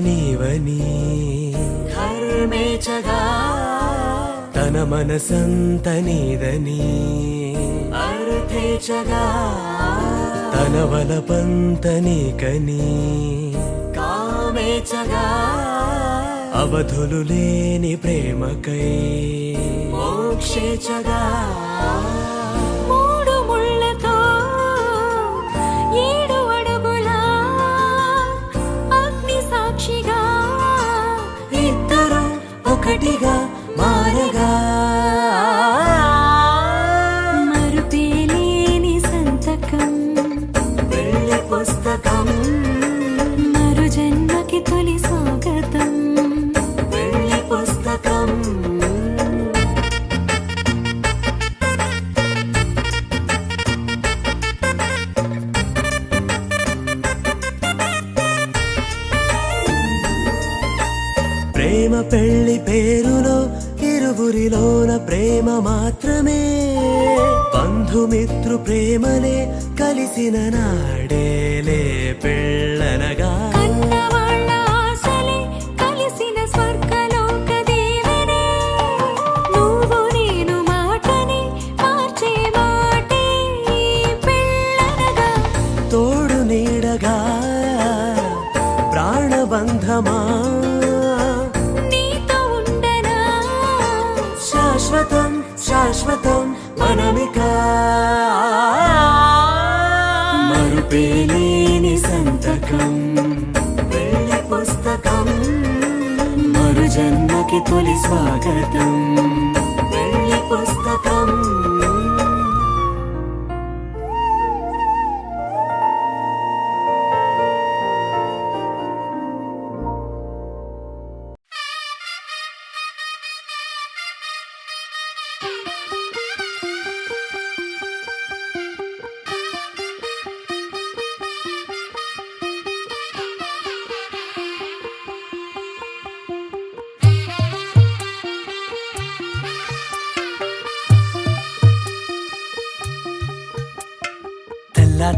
నీవని ధర్మేచగా తన మనసంత నీదని అర్థేచగా తన వలపంత నీకని కామేచగా అవధులు లేని ప్రేమకై మోక్షేచగా మూడు ముళ్ళతో 7 అడుగుల అగ్ని సాక్షిగా ఇద్దరు ఒకటిగా మారగా మరుపేలేని సంతకం పెళ్లి పుస్తకం మరు జన్మకి తొలి స్వాగతం పెళ్లి పుస్తకం ప్రేమ పెళ్లి పేరులో ఇరువురిలోన ప్రేమ మాత్రమే బంధుమిత్రు ప్రేమలే కలిసిన నాడేలే పెళ్ళనగా కన్నవాళ్ళ ఆశలే కలిసిన స్వర్గలోక దేవనే నువ్వు నేను మాటని మార్చే మాటే పెళ్ళనగా తోడు నీడగా ప్రాణబంధమా నీతో ఉండనా శాశ్వతం శాశ్వతం మనమిక మరుపేలేని సంతకం పెళ్లి పుస్తకం మరు జన్మకి తొలి స్వాగతం పెళ్లి పుస్తకం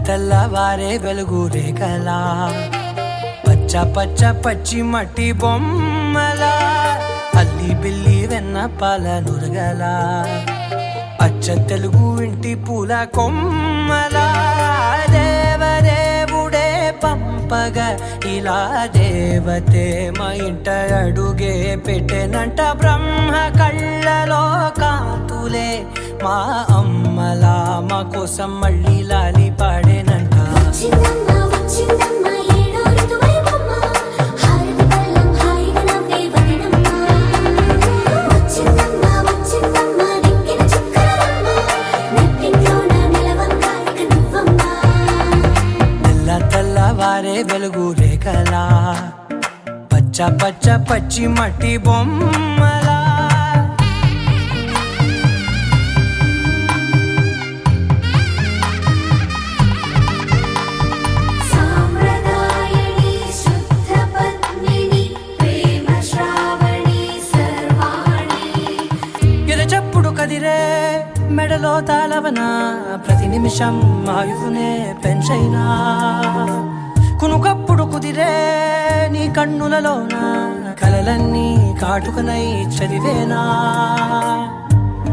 తెల్లవారే వెలుగు రేఖలా పచ్చ పచ్చ పచ్చి మట్టి బొమ్మలా అల్లి బిల్లి వెన్న పాల నురగలా అచ్చ తెలుగు ఇంటి పూల కొమ్మలా దేవదేవుడే పంపగా ఇలా దేవతే మా ఇంట అడుగే పెట్టెనంట బ్రహ్మ కళ్ళలో కాంతులే మా అమ్మలా మా కోసం మళ్ళీ లాలి పాడేనంట వచ్చిందమ్మ వచ్చిందమ్మ ఏడో ఋతువైవమ్మ హారతి పళ్ళం హాయిగా నవ్వే వదనమ్మ వచ్చిందమ్మ వచ్చిందమ్మ దిక్కిన చుక్కలమ్మ నెట్టింట్లోన నిలవంగా ఇక నువ్వమ్మ తెల్లవారే వెలుగు రేఖలా పచ్చ పచ్చ పచ్చి మట్టి బొమ్మలా సాంప్రదాయని శుద్ధ పద్మిని ప్రేమ శ్రావణి సర్వాణి ఎరచప్పుడు కదిరే మెడలో తాళవన ప్రతి నిమిషం ఆయుధునే పెంచైనా కునుకప్పుడు కుదిరే నీ కన్నులలోన కలలన్నీ కాటుకనై చదివేనా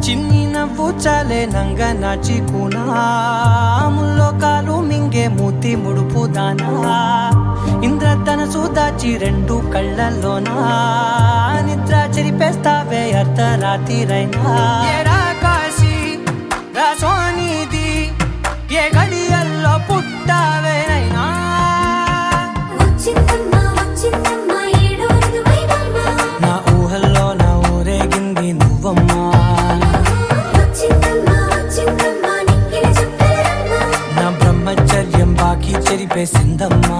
చిన్ని నవ్వు చాలే నంగ నాచి కూనాముల్లో కాలు మింగే మూతి ముడుపు దానా ఇంద్రధనసు దాచి 2 కళ్ళల్లోనా నిద్ర చెరిపేస్తావే అర్ధరాత్రిరైనా ఏరా కాశీ రా సోనిది ఏ గడియల్లో పుట్టావేనైనా వచ్చిందమ్మ వచ్చిందమ్మ ఏడో ఋతువైవమ్మ నా ఊహల్లో నా ఊరేగింది నువ్వమ్మా వచ్చిందమ్మ వచ్చిందమ్మ నిక్కిన చుక్కలమ్మ నా బ్రహ్మచర్యం బాకీ చెరిపేసిందమ్మా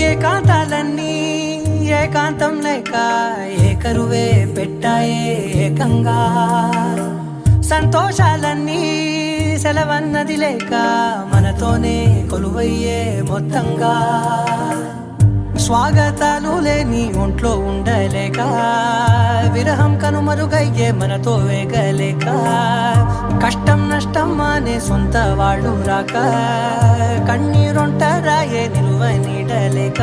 ఏకాంతాలన్నీ ఏకాంతం లేక ఏకరువే పెట్టాయే ఏకంగా సంతోషాలన్నీ సెలవన్నది లేక మనతోనే కొలువయ్యే మొత్తంగా స్వాగతాలు లేని ఒంట్లో ఉండలేక విరహం కనుమరుగయ్యే మనతో వేగలేక కష్టం నష్టం అనే సొంత వాళ్ళు రాక కన్నీరొంటరాయే నిలువ నీడలేక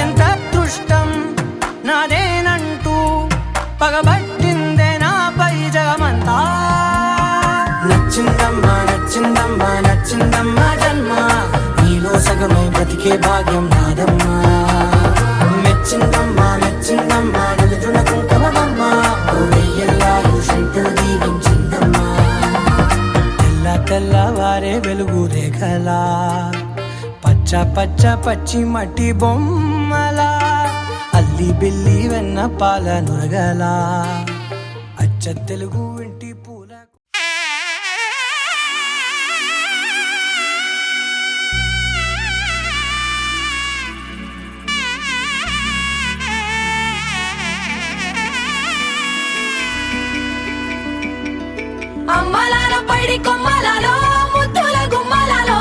ఎంత అదృష్టం నాదేనంటూ పగబట్టిందే నాపై జగమంతా నచ్చిందమ్మా నచ్చిందమ్మా నచ్చిందమ్మా జన్మ నీలో సగమై బ్రతికే భాగ్యం నాదమ్మా మెచ్చిందమ్మా మెచ్చిందమ్మా నలుతున్న కుంకుమమ్మా వెయ్యల్లాలు శంకరు దీవించిందమ్మా తెల్ల తెల్లవారే వెలుగు రేఖలా పచ్చ పచ్చ పచ్చి మట్టి బొమ్మలా అల్లి బిల్లి వెన్న పాల నురగలా అచ్చ తెలుగు ఇంటి పూల అమ్మలాల పైడి కొమ్మలలో ముద్దుల గుమ్మలలో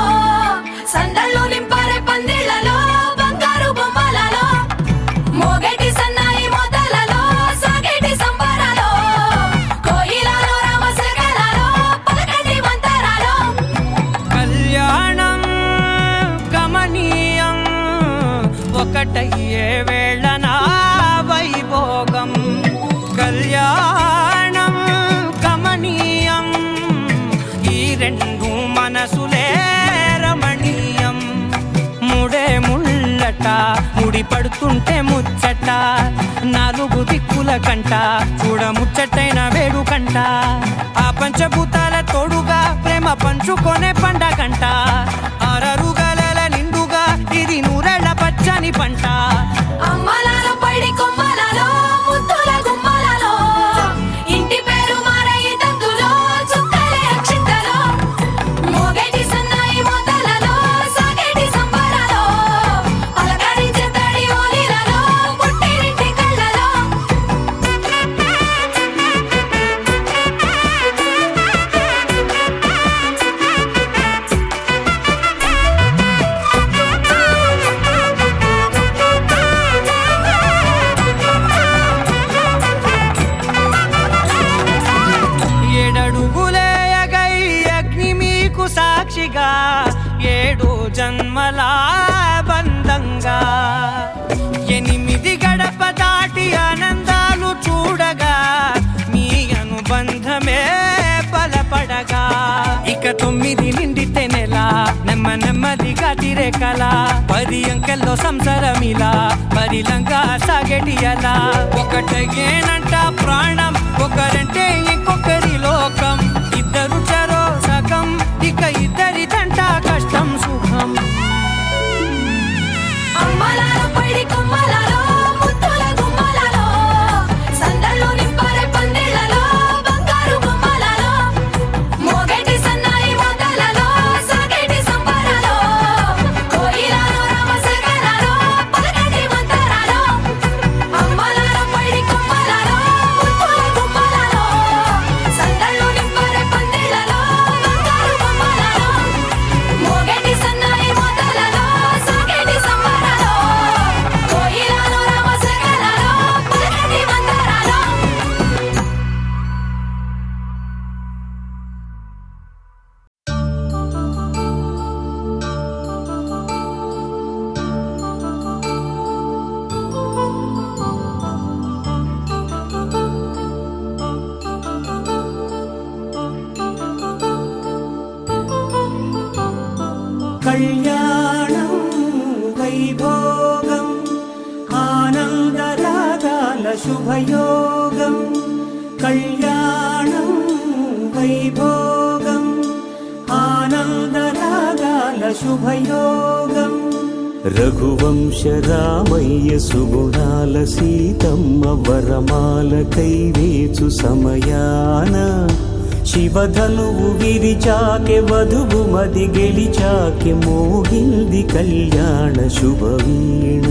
సందళ్ళు నింపారే పందిళ్లలో బంగారు బొమ్మలలో మోగేటి సన్నాయి మోతలలో సాగేటి సంబరాలో కోయిలలో రామశకలలో పలకటి మంతరాలో కళ్యాణం గమనీయం ఒకటయ్యే వేళ నా వైభోగం కళ్యాణం గమనీయం ఈ రెండు మనసులే రమణీయం ముడే ముళ్ళట ముడి పడుతుంటే ముచ్చట నాలుగు దిక్కుల కంట చూడ ముచ్చటైన వేడుకంట ఆ పంచభూతాల తోడుగా ప్రేమ పంచుకొనే పండగంట ఆరరుగల నిండుగా ఇది నూరెళ్ళ పచ్చని పంట అమ్మలాల పైడి కొమ్మలలో ముద్దుల గుమ్మలలో ఇంటి పేరు మారయి తంతులో చుక్కలే అక్షింతలో మోగేటి సన్నాయి మోతలలో సాగేటి సంబరాలో పలకరించే తడి ఓలిలలో పుట్టినింటి కళ్ళలో ఏడడుగులేయగై అగ్ని మీకు సాక్షిగా ఏడు జన్మల బంధంగా ఎనిమిది గడప దాటి ఆనందాలు చూడగా మీ అనుబంధమే బలపడగా ఇక 9 నిండితే నెల నెమ్మదిగా తిరేకల 10 అంకెల్లో సంసారమిలా పరిలంగా సాగేటి అలా ఒకటేనంట ప్రాణం ఒకరంటే ఇంకొకరి లోకం ఇద్దరు చరో సగం ఇక ఇద్దరిదంట కష్టం సుఖం అమ్మలాల పైడి కొమ్మలలో ముద్దుల గుమ్మలలో సందళ్ళు నింపారే పందిళ్లలో బంగారు బొమ్మలలో మోగేటి సన్నాయి మోతలలో సాగేటి సంబరాలో కోయిలలో రామశకలలో పలకటి మంతరాలో అమ్మలాల పైడి కొమ్మలలో ముద్దుల గుమ్మలలో సందళ్ళు నింపారే పందిళ్లలో బంగారు బొమ్మలలో మోగేటి సన్నాయి మోతలలో సాగేటి సంబరాలో కోయిలలో రామశకలలో పలకటి మంతరాలో కళ్యాణం వైభోగం ఆనందరాగాల శుభయోగం కళ్యాణం వైభోగం ఆనందరాగాల శుభయోగం రఘువంశ రామయ్య సుగుణాల సీతమ్మ వరమాల కైవేచు సమయాన శివధనువు విరిచాకె వధువు మది గెలిచాకె మోగింది కళ్యాణ శుభవీణ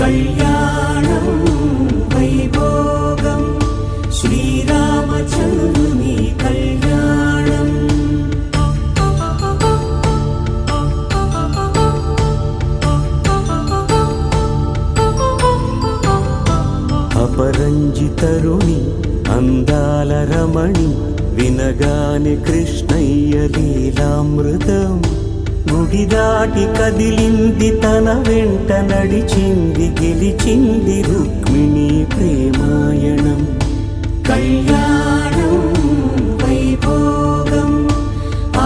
కళ్యాణం వైభోగం శ్రీరామచంద్రుని కళ్యాణం సుందరుని అందాల రమణి వినగానే కృష్ణయ్య లీలామృతం గుడి దాటి కదిలింది తన వెంట నడిచింది గెలిచింది రుక్మిణి ప్రేమాయణం కళ్యాణం వైభోగం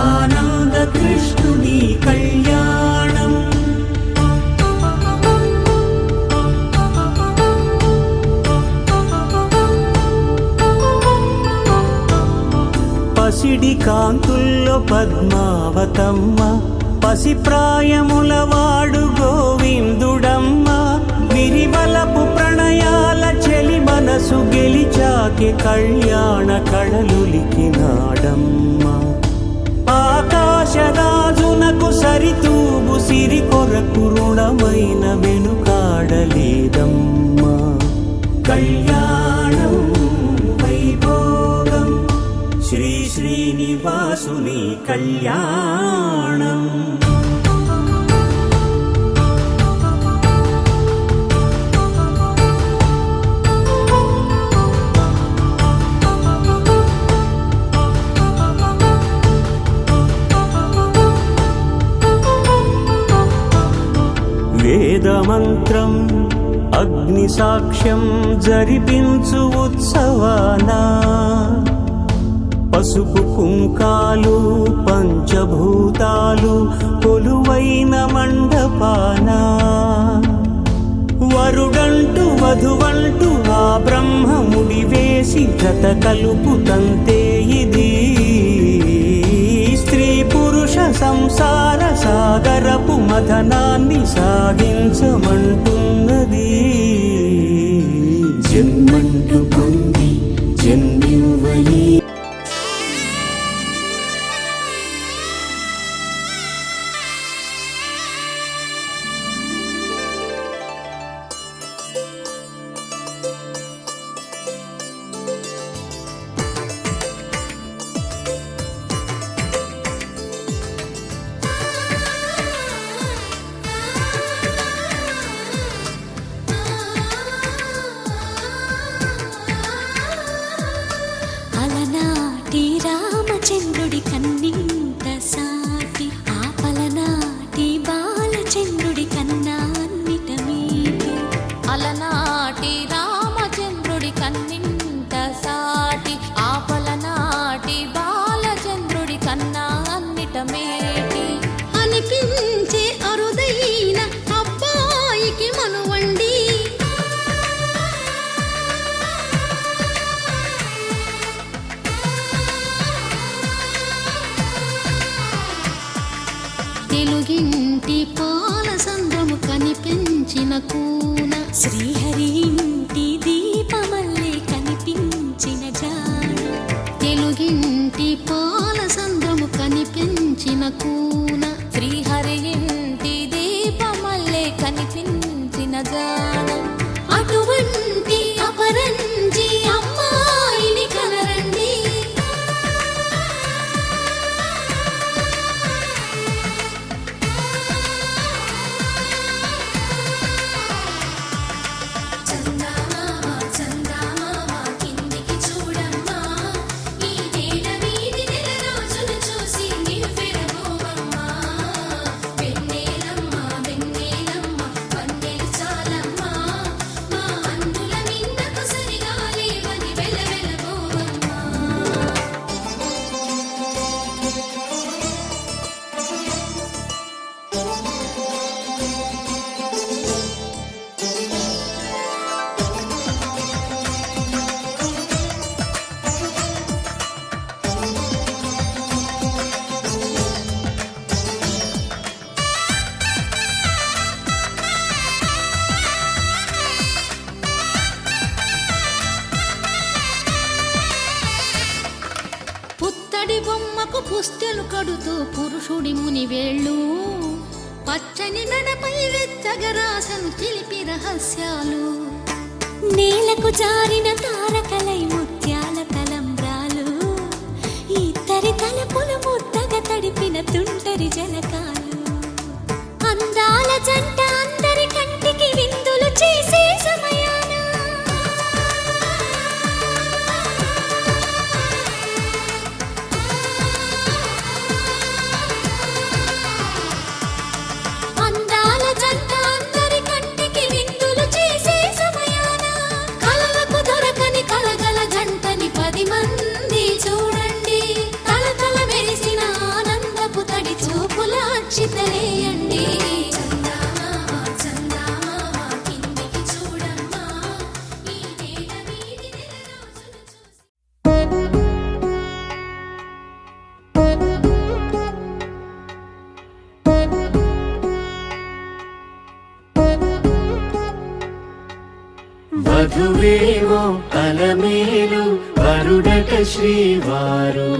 ఆనంద కృష్ణుని కళ్యాణం పసిడి కాంతుల్లో పద్మావతమ్మ పసిప్రాయముల వాడు గోవిందుడమ్మ విరివలపు ప్రణయాల చెలి మనసు గెలిచాకే కళ్యాణ కళలులికినాడమ్మ ఆకాశరాజునకు సరితూబు సిరి కొరకు రుణమైన వెనుకాడలేదమ్మ కళ్యాణం వైభోగం శ్రీ శ్రీనివాసుని కళ్యాణం వేదమంత్రం అగ్ని సాక్ష్యం జరిపించు ఉత్సవానా పసుపు కుంకాలు పంచభూతాలు కొలువైన మండపాన వరుడంటూ వధువంటూ ఆ బ్రహ్మముడి వేసి జత కలుపుతంతే ఇది స్త్రీ పురుష సంసార సాగరపు మథనాన్ని సాగించమంటున్నది జన్మంటూ పొంది జన్మివ్వని అలనాటి రామచంద్రుడి కన్నింత సాటి ఆపలనాటి బాలచంద్రుడి కన్నా అన్నిట మీటి అలనాటి రామచంద్రుడి కన్నింత సాటి ఆపలనాటి బాలచంద్రుడి కన్నా అన్నిట మేటి అనిపించే అరుదైన అబ్బాయికి మనువండి తెలుగింటి పాల సంద్రము కనిపించిన కూన శ్రీహరి ఇంటి దీపమల్లే కనిపించిన జాడ తెలుగింటి పాల సంద్రము కనిపించిన కూన శ్రీహరి ఇంటి దీపమల్లే కనిపించిన జాడ అటువంటి అపరంజి అమ్మాయిని కనరండి చందమామ చందమామ కిందికి చూడమ్మా ఈ నేల వీధి నెల రోజులు చూసి నివ్వెరబోవమ్మా వెన్నెలమ్మ వెన్నెలమ్మ వన్నెలు చాలమ్మా మా అందుల మిందకు సరిగా లేవని వెలవెలబోవమ్మా పుత్తడి బొమ్మకు పుస్తెలు కడుతూ పురుషుడి ముని వేళ్ళు పచ్చని మెడపై వెచ్చగరాసను చిలిపి రహస్యాలు నేలకు జారిన తారకలై ముత్యాల తలంబ్రాలు ఇద్దరి తలపుల ముద్దగా తడిపిన తుంటరి జలకాలు అందాల జంట అందరి కంటికి విందులు చేసే సమయాన వధువేవో అలమేలు వరుడట శ్రీవారు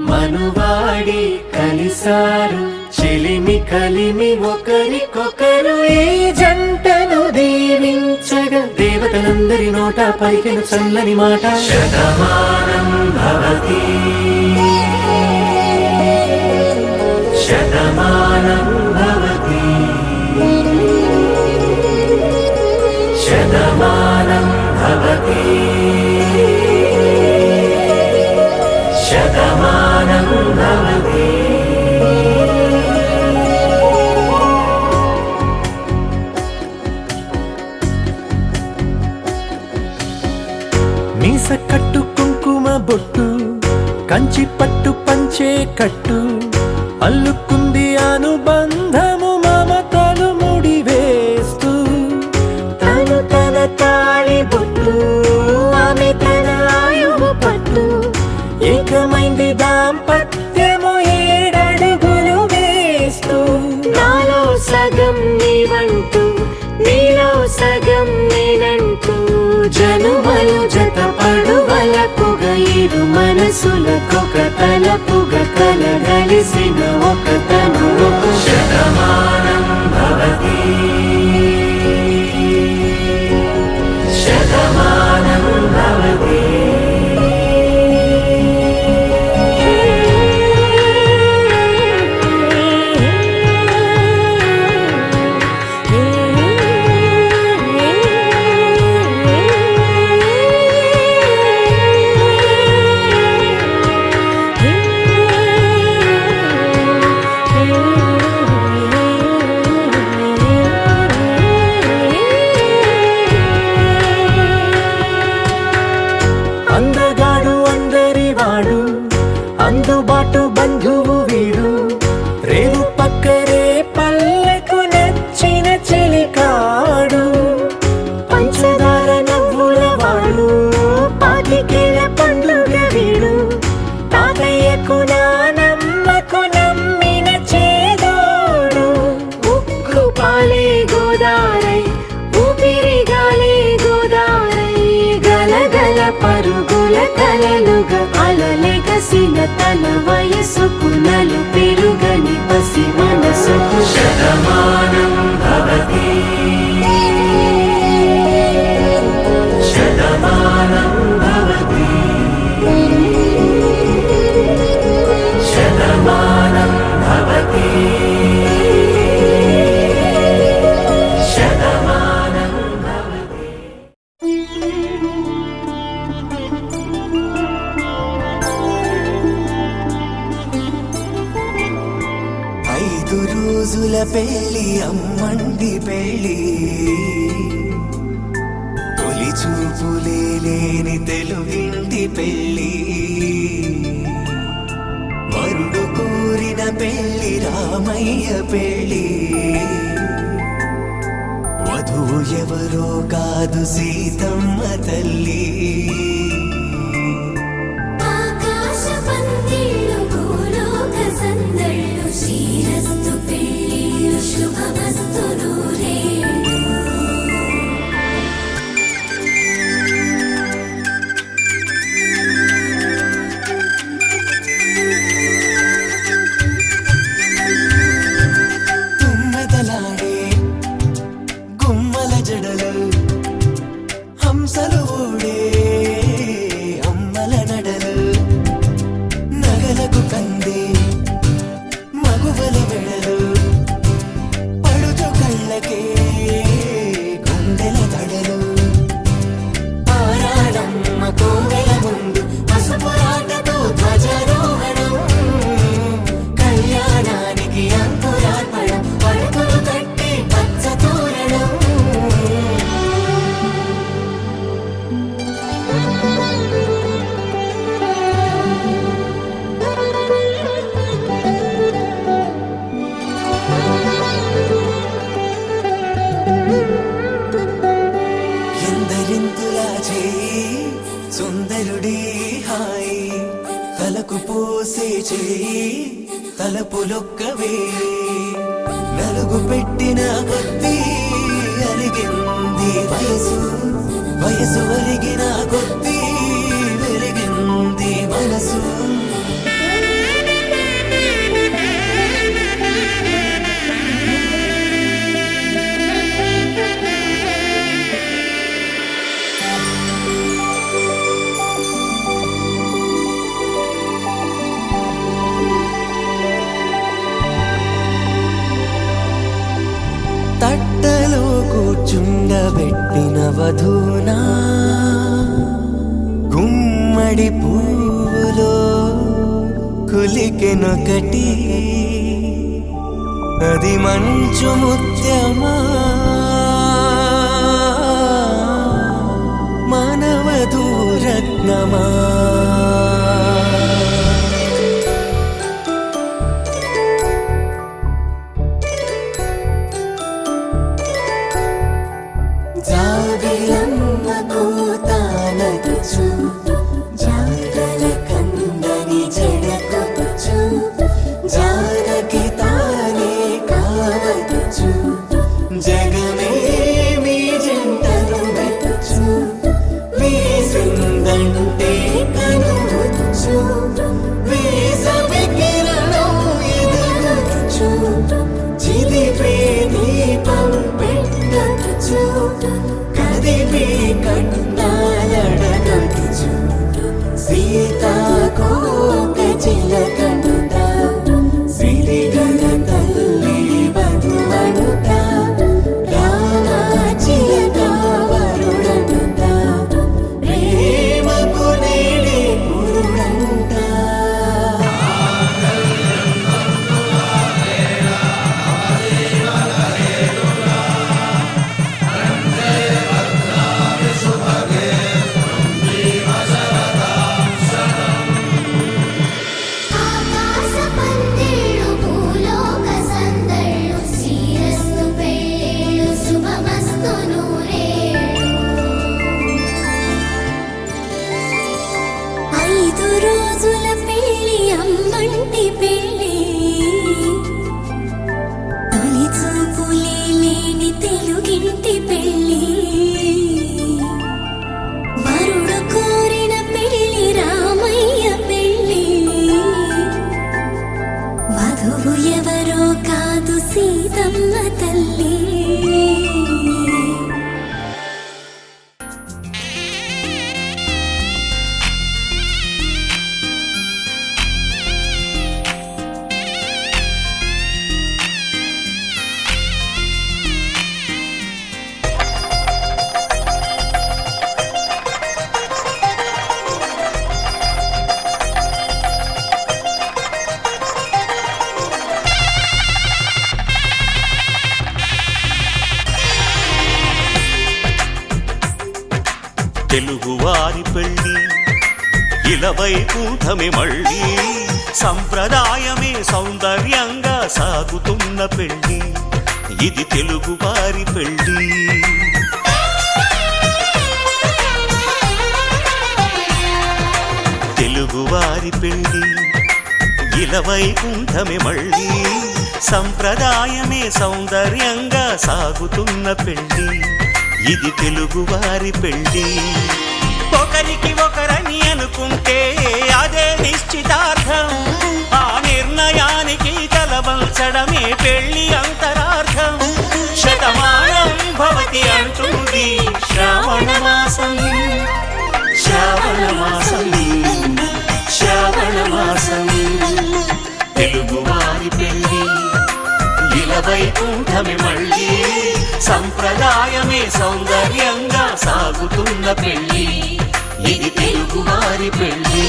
మనువాడి కలిసారు చెలిమి కలిమి ఒకరికొకరు ఈ జంటను దీవించగా దేవతలందరి నోట పలికిన చల్లని మాట శతమానం భవతి శతమానం భవతి శతమానం భవతి శతమానం భవతి మీస కట్టు కుంకుమ బొట్టు కంచి పట్టు పంచే కట్టు అల్లుకుంది అనుబంధము మమతలు ముడివేస్తూ తను తన తాళి బొట్టు ఆమె తన ఆయువు పట్టు ఏకమైంది దాంపత్యము 7 అడుగులు వేస్తూ నాలో సగం నీవంటూ నీలో సగం నేనంటూ జనుమలు జతపడువలకుగ ఇరు మనసులకొక తలపుగ కలగలిసిన ఒక తను శతమానం భవతి శతమానం భవతి అందగాడు అందరివాడు అందుబాటు బంధువు వీడు రేవు పక్కరే పల్లెకు నచ్చిన చెలికాడు పంచదార నవ్వుల వాడు పాతికేల పండుగ వీడు తాతయ్యకు నానమ్మకు నమ్మిన చేదోడు ఉక్కు పాలే గోదారై ఊపిరి గాలే గోదారై గలగల పరుగుల కలలుగా అలలెగసిన తన వయసుకు నలు పెరుగని పసి మనసుకు శతమానం భవతి శతమానం భవతి శతమానం భవతి శతమానం భవతి 5 రోజుల పెళ్లి అమ్మండి పెళ్లి తొలి చూపులే లేని తెలుగింటి పెళ్లి వరుడు కోరిన పెళ్లి రామయ్య పెళ్లి వధువు ఎవరో కాదు సీతమ్మ తల్లి ఆకాశ పందిళ్ళు భూలోక సందళ్ళు శ్రీరస్తు పెళ్ళిళ్ళు శుభమస్తు నూరేళ్ళు తుమ్మెదలాడే గుమ్మల జడలు హంసలు ఊడే అమ్మల నడలు నగలకు కంది మగువల మెడలు పడుచు కళ్ళకే గుండెల తడలు ఆరాడమ్మ కోవెల ముందు పసుపు రాటతో ధ్వజారోహణం కళ్యాణానికి అంకురార్పణం పడకలు కట్టి పచ్చ తోరణం ఎందరింతులా చేయి సుందరుడి హాయి తలకు పోసే చేయి తలపులొక్కవే నలుగు పెట్టిన కొద్దీ అలిగింది వయసు వయసు ఒరిగిన కొద్దీ వెలిగింది మనసు. తట్టలో కూర్చుండబెట్టిన వధూనా గుమ్మడి పువ్వులో కులికెనొకటి, అది మంచు ముత్యమా మానవధూరత్నమా. జాబిలమ్మ కూతానదుచు జాడల కందని జడకొచ్చు, జానకి తానే కావదుచు జగమే మీ జంటను వెతుచు, వీసిందంటే కనువచ్చు వీసవి కిరణం ఎదుగుచు, చిదిపే దీపం పెట్టచ్చు కదిపే కన్నాలడగచ్చు, సీతాకోక చిలకనుట సిరిగల తల్లి వధువనుట, రామాచిలక వరుడనుట ప్రేమకు నేడే పురుడంట. ఆకాశ పందిళ్ళు భూలోక సందళ్ళు శ్రీరస్తు పెళ్ళిళ్ళు శుభమస్తు నూరేళ్ళు. 5 రోజుల పెళ్ళి అమ్మంటి పెళ్ళి, తొలి చూపులే లేని తెలుగింటి పెళ్ళి, వరుడు కోరిన పెళ్ళి రామయ్య పెళ్ళి, వధువు ఎవరో కాదు సీతమ్మ తల్లి. తెలుగువారి పెళ్ళి ఇలవైకుంఠమే మళ్ళీ, సంప్రదాయమే సౌందర్యంగా సాగుతున్న పెళ్ళి, ఇది తెలుగువారి పెళ్ళి. తెలుగువారి పెళ్ళి ఇలవైకుంఠమే మళ్ళీ, సంప్రదాయమే సౌందర్యంగా సాగుతున్న పెళ్ళి, ఇది తెలుగువారి పెళ్ళి. ఒకరికి ఒకరని అనుకుంటే అదే నిశ్చితార్థం, ఆ నిర్ణయానికి తలవంచడమే పెళ్ళి అంతరార్థం. శతమానం భవతి అంటుంది శ్రావణ మాసం, శ్రావణ మాసం, శ్రావణ మాసం. తెలుగువారి పెళ్ళి ఇలవైకుంఠమే మళ్ళీ, సంప్రదాయమే సౌందర్యంగా సాగుతున్న పెళ్ళి, ఇది తెలుగువారి పెళ్ళి.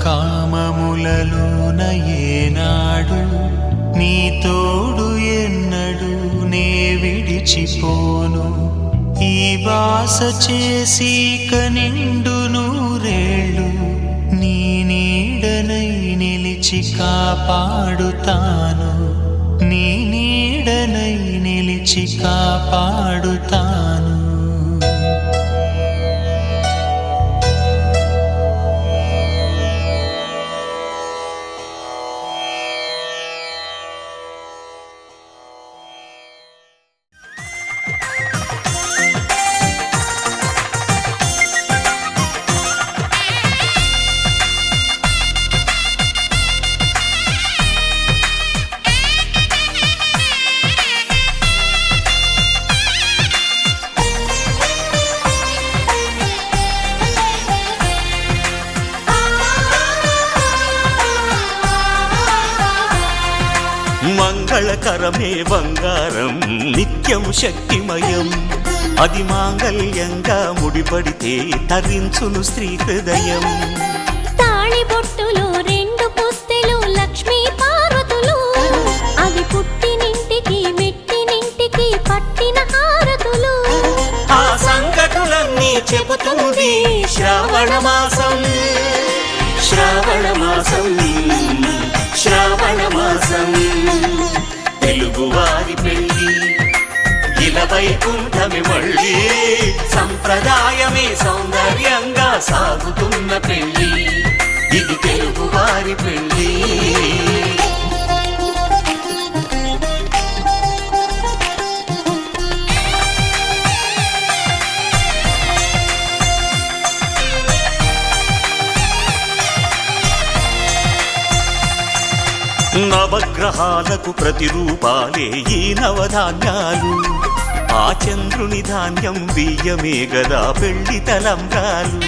కామములలోన ఏనాడు నీ తోడు ఎన్నడు నే విడిచిపోను, ఈ వాస చేసి కనిండు నూరే నూరేళ్ళు నీ నీడనై నిలిచి కాపాడుతాను, నీ నీడనై నిలిచి కాపాడుతాను. మంగళకరమే బంగారం నిత్యం శక్తిమయం, అది మాంగళ్యంగా ముడిపడితే తరించును స్త్రీ హృదయం. తాళిబొట్టులో 2 పుస్తెలు లక్ష్మీ పార్వతులు, అవి పుట్టినింటికి మెట్టినింటికి పట్టిన హారతులు. ఆ సంగతులన్నీ చెబుతుంది శ్రావణ మాసం, శ్రావణ మాసం, శ్రావణ మాసం. తెలుగువారి పెళ్ళి ఇలా వైకుంఠమి మళ్ళీ, సంప్రదాయమే సౌందర్యంగా సాగుతున్న పెళ్ళి, ఇది తెలుగువారి పెళ్ళి. నవగ్రహాలకు ప్రతిరూపాలే ఈ నవధాన్యాలు, ఆ చంద్రుని ధాన్యం బియ్యమే గదా పెళ్లి తలంబ్రాలు.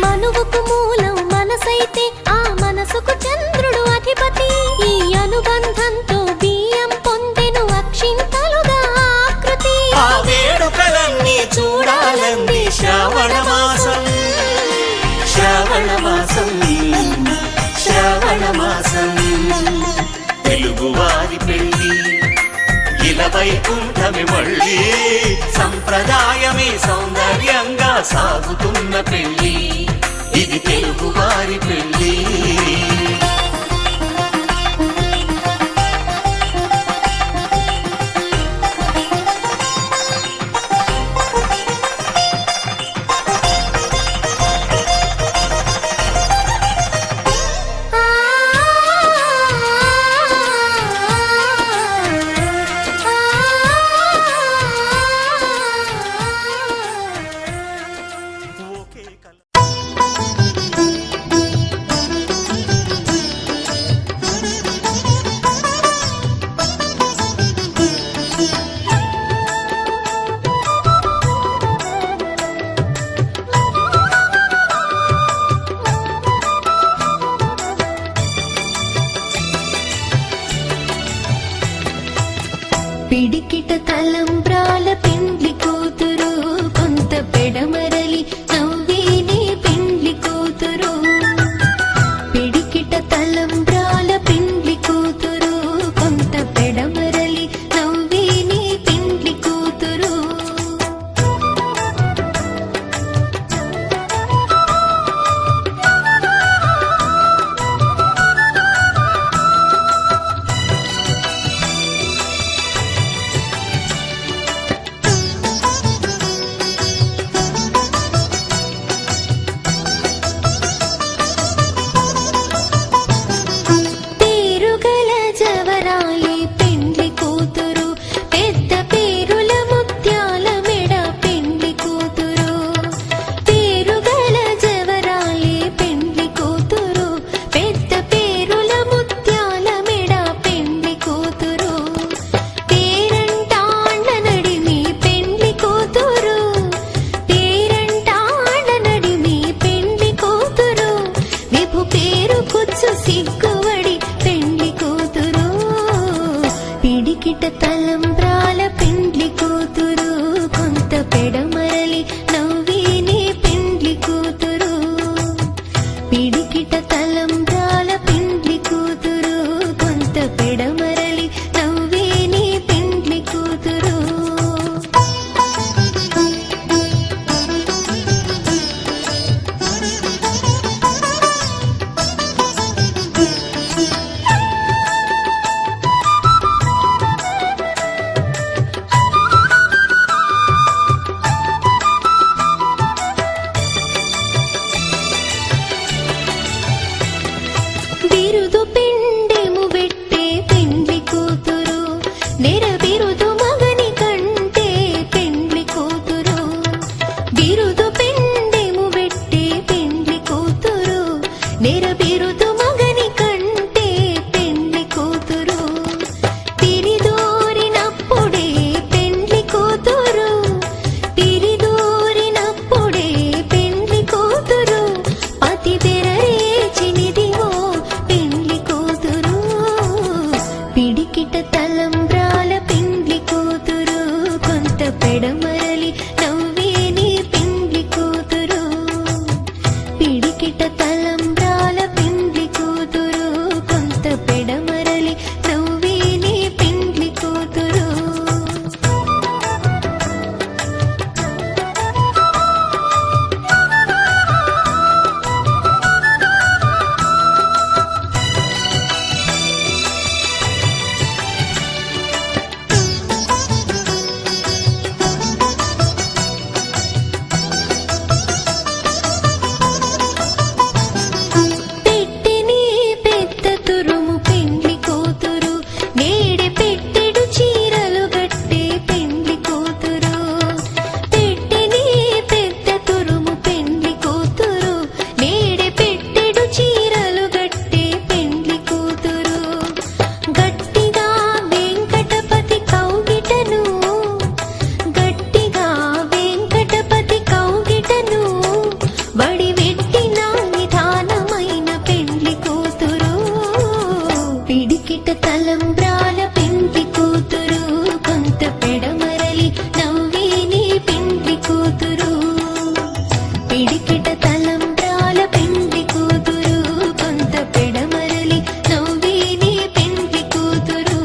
మనువుకు మూలం మనసైతే ఆ మనసుకు చంద్రుడు అధిపతి, ఈ అనుబంధంతో బియ్యం పొందెను అక్షింతలుగా ఆకృతి. ఆ వేడుకలన్నీ చూడాలంది శ్రావణ మాసం, శ్రావణ మాసం, శ్రావణ మాసం. తెలుగువారి పెళ్ళి ఇలా వైకుంఠమి మళ్ళీ, సంప్రదాయమే సౌందర్యంగా సాగుతున్న పెళ్ళి, ఇది తెలుగువారి పెళ్ళి. పిడికిట తలంబ్రాల పెండ్లి కూతురు కొంత పెడమరలి నవ్వి నీ పెండ్లి కూతురు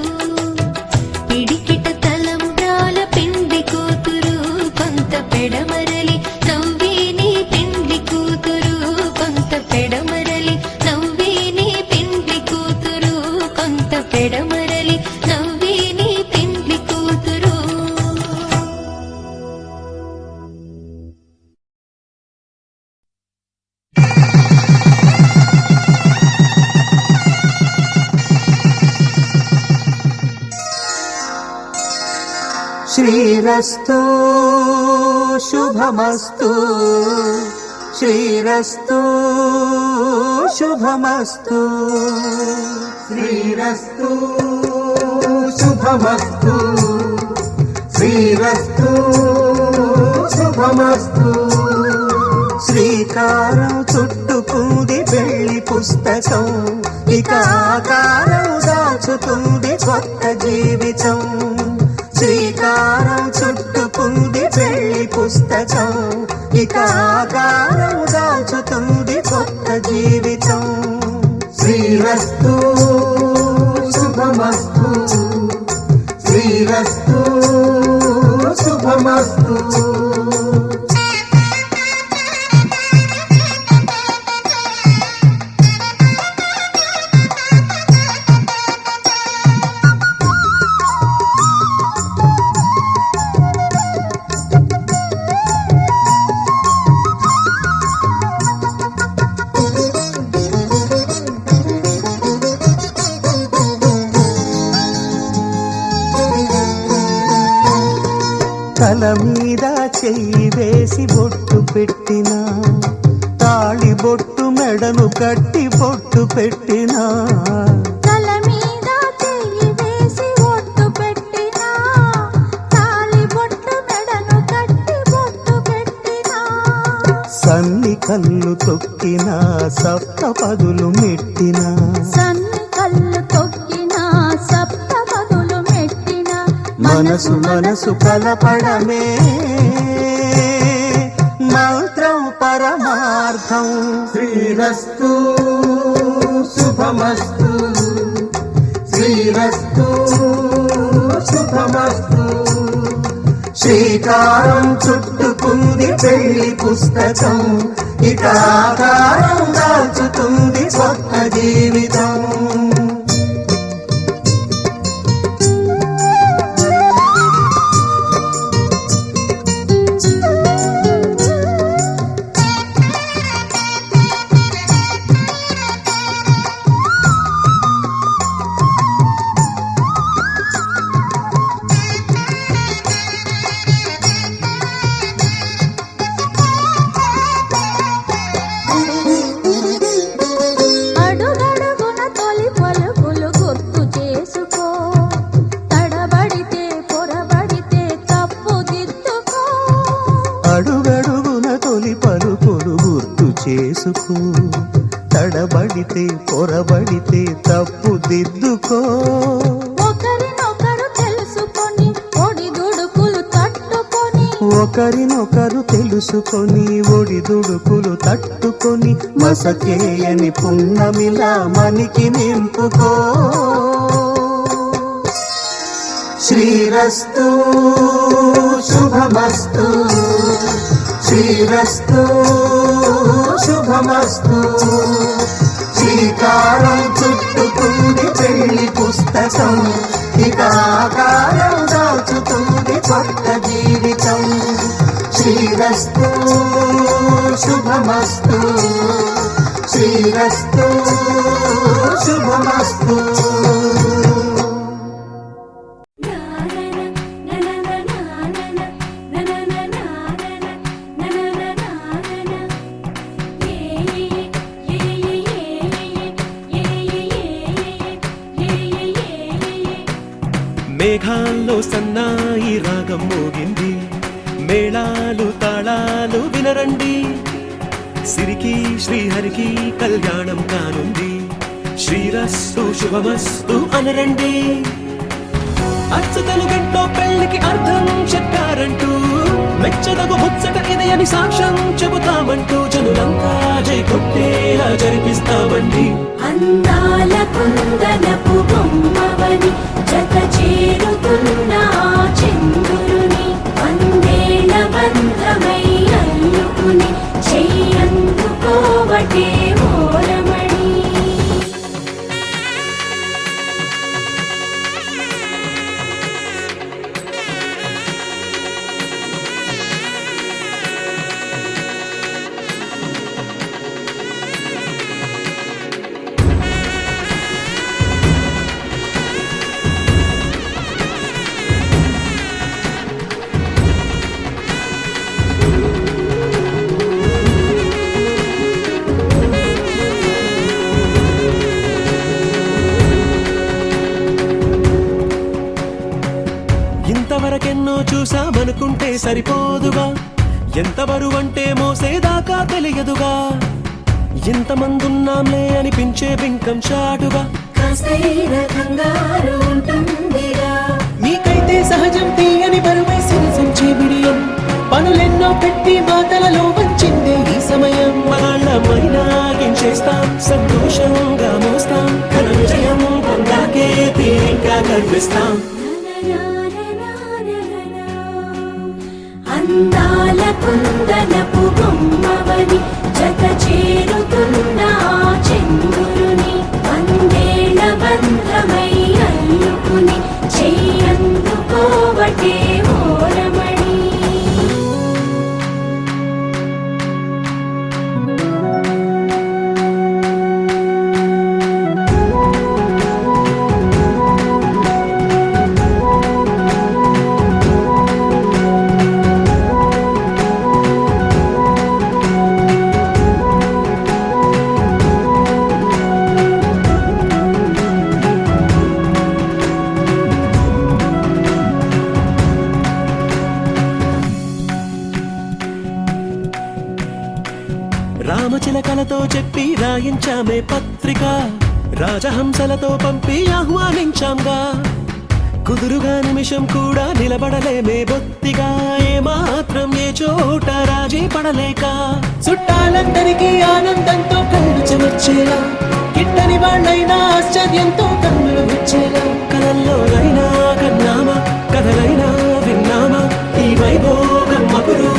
పిడికిట తలంబ్రాల పెండ్లి కూతురు కొంత పెడమరలి నవ్వి నీ పెండ్లి కూతురు కొంత పెడమరలి నవ్వి నీ పెండ్లి కూతురు కొంత పెడమరలి నవ్వి నీ పెండ్లి కూతురు శ్రీరస్తు శుభమస్తు శ్రీరస్తు శుభమస్తు శ్రీరస్తు శుభమస్తు శ్రీరస్తు శుభమస్తు శ్రీకారం చుట్టుకుంది పెళ్లి పుస్తకం ఇక ఆకారం దాచుతుంది కొత్త జీవితం శ్రీకారం చుట్టుకుంది పెళ్లి పుస్తకం ఇక ఆకారం దాచుతుంది కొత్త జీవితం శ్రీరస్తు శుభమస్తు శ్రీరస్తు శుభమస్తు తల మీద చెయ్యి వేసి బొట్టు పెట్టినా తాళి బొట్టు మెడను కట్టి బొట్టు పెట్టినా తల మీద చెయ్యి వేసి బొట్టు పెట్టినా తాళి బొట్టు మెడను కట్టి బొట్టు పెట్టినా సన్ని కళ్ళు తొక్కినా సప్త పదులు మెట్టినా సన్ని కళ్ళు తొక్కినా సప్త పదులు మెట్టినా మనసు మనసు కలపడమే మంత్రం పరమార్థం శ్రీరస్తు శుభమస్తు శ్రీరస్తు శుభమస్తు శ్రీకారం చుట్టుకుంది పెళ్లి పుస్తకం ఇక ఆకారం దాచుతుంది కొత్త జీవితం అడుగడుగున తొలి పలుకులు గుర్తు చేసుకో తడబడితే పొరబడితే తప్పు దిద్దుకో అడుగడుగున తొలి పలుకులు గుర్తు చేసుకో తడబడితే పొరబడితే తప్పు దిద్దుకో ఒకరినొకరు తెలుసుకొని ఒడిదుడుకులు తట్టుకొని ఒకరినొకరు తెలుసుకొని ఒడిదుడుకులు తట్టుకొని మసకేయని పున్నమిలా మనికి నింపుకో శ్రీరస్తు శుభమస్తు శ్రీరస్తు శుభమస్తు శ్రీకారం చుట్టుకుంది పెళ్లి పుస్తకం ఇక ఆకారం దాచుతుంది కొత్త జీవితం శ్రీరస్తు శుభమస్తు శ్రీరస్తు శుభమస్తు మేఘాల్లో సన్నాయి రాగం మోగింది మేళాలు తాళాలు వినరండి సిరికి శ్రీహరికి కళ్యాణం కానుంది శ్రీరస్తు శుభమస్తు అనరండి అచ్చతలు గంటో పెళ్లికి అర్థం చెప్పారంటూ మెచ్చదగు ముచ్చట ఇది అని సాక్ష్యం చెబుతామంటూ జనులంతా జై కొట్టేలా జరిపిస్తామండి. అందాల కుందనపు బొమ్మవని జత చేరుతున్న చంద్రుని వందేళ్ల బంధమై అల్లుకుని చెయ్యందుకోవటే ఓరమణి. ఇంతవరకెన్నో చూసామనుకుంటే సరిపోదుగా, ఎంత బరువంటే మోసేదాకా తెలియదుగా. ఇంతమందున్నాంలే అనిపించే బింకం చాటుగా కాస్తైన కంగారు ఉంటుందిగా. మీకైతే సహజం తీయని బరువై సిరిసంచే బిడియం, పనులెన్నో పెట్టి మాటలలో వచ్చిందే ఈ సమయం. వాళ్ళమైనా గించేస్తాం, సంతోషంగా మోస్తాం, ఘన విజయం పొందాకే తీరిగ్గా కనిపిస్తాం. అందాల కుందనపు బొమ్మవని జత చేరుతున్న చంద్రుని వందేళ్ల బంధమై అల్లుకుని చెయ్యందుకోవటే ఓరమణి. రామచిలకలతో చెప్పి రాయించామే పత్రిక, రాజహంసలతో పంపి ఆహ్వానించాంగా. కుదురుగా నిమిషం కూడా నిలబడలేమే బొత్తిగా, ఏమాత్రం ఏ చోట రాజీ పడలేక. చుట్టాలందరికీ ఆనందంతో కళ్ళు చెమర్చేలా, గిట్టని వాళ్ళైనా ఆశ్చర్యంతో కన్నులు విచ్చేలా. కలల్లోనైనా కన్నామా, కథలైనా విన్నామా, ఈ వైభోగం మగురు